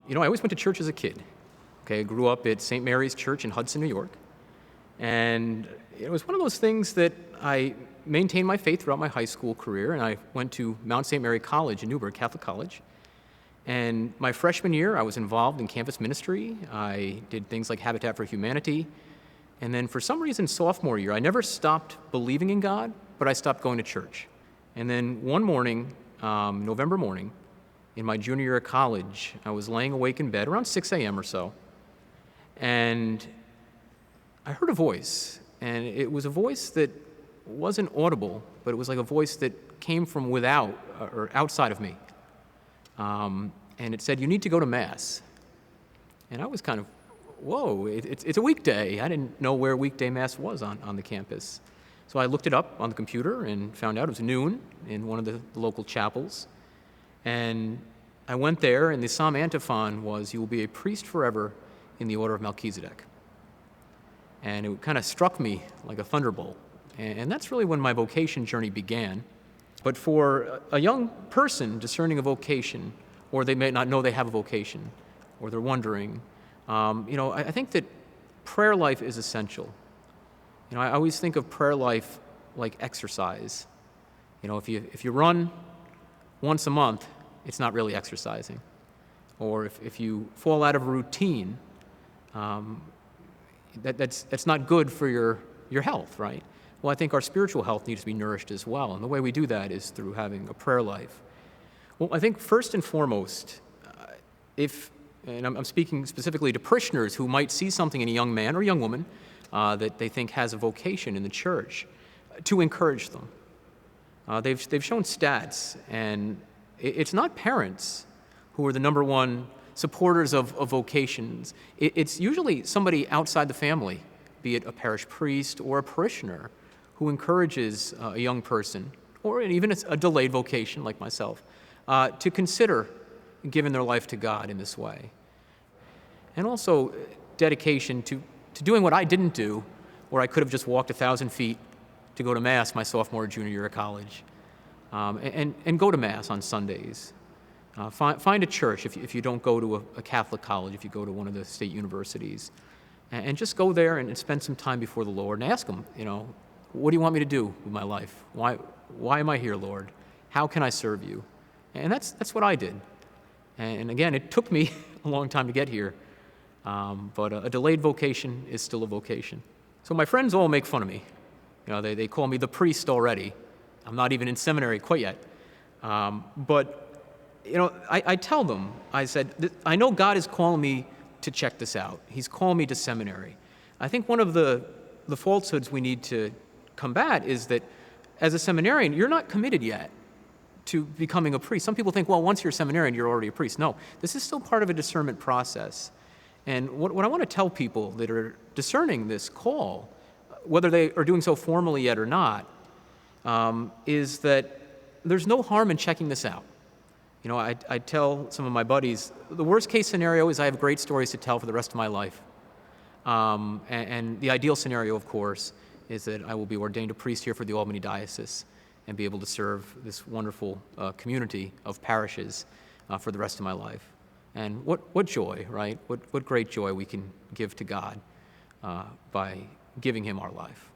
I always went to church as a kid. Okay, I grew up at St. Mary's Church in Hudson, New York. And it was one of those things that I maintained my faith throughout my high school career, and I went to Mount St. Mary College in Newburgh, Catholic College. And my freshman year, I was involved in campus ministry. I did things like Habitat for Humanity. And then for some reason, sophomore year, I never stopped believing in God, but I stopped going to church. And then one morning, November morning, in my junior year of college, I was laying awake in bed around 6 a.m. or so, and I heard a voice, and it was a voice that wasn't audible, but it was like a voice that came from without or outside of me. And it said, "You need to go to Mass." And I was kind of, whoa, it's a weekday. I didn't know where weekday Mass was on the campus. So I looked it up on the computer and found out it was noon in one of the local chapels. And I went there, and the Psalm antiphon was, "You will be a priest forever in the order of Melchizedek." And it kind of struck me like a thunderbolt. And that's really when my vocation journey began. But for a young person discerning a vocation, or they may not know they have a vocation, or they're wondering, I think that prayer life is essential. I always think of prayer life like exercise. If you run once a month, it's not really exercising. Or if you fall out of a routine, that's not good for your health, right? Well, I think our spiritual health needs to be nourished as well, and the way we do that is through having a prayer life. Well, I think first and foremost, and I'm speaking specifically to parishioners who might see something in a young man or young woman that they think has a vocation in the church, to encourage them. They've shown stats, and it's not parents who are the number one supporters of vocations. It's usually somebody outside the family, be it a parish priest or a parishioner, who encourages a young person, or even a delayed vocation like myself, to consider giving their life to God in this way. And also dedication to doing what I didn't do, where I could have just walked 1,000 feet to go to Mass my sophomore or junior year of college, and go to Mass on Sundays. Find a church if you don't go to a Catholic college, if you go to one of the state universities, and just go there and spend some time before the Lord and ask Him, what do you want me to do with my life? Why am I here, Lord? How can I serve you? And that's what I did. And again, it took me a long time to get here, but a delayed vocation is still a vocation. So my friends all make fun of me. They call me the priest already. I'm not even in seminary quite yet. But I tell them, I said, I know God is calling me to check this out. He's calling me to seminary. I think one of the falsehoods we need to combat is that as a seminarian, you're not committed yet to becoming a priest. Some people think, well, once you're a seminarian, you're already a priest. No, this is still part of a discernment process. And what I want to tell people that are discerning this call, whether they are doing so formally yet or not, is that there's no harm in checking this out. I tell some of my buddies, the worst case scenario is I have great stories to tell for the rest of my life. And the ideal scenario, of course, is that I will be ordained a priest here for the Albany Diocese and be able to serve this wonderful community of parishes for the rest of my life. And what joy, right? What great joy we can give to God by giving Him our life.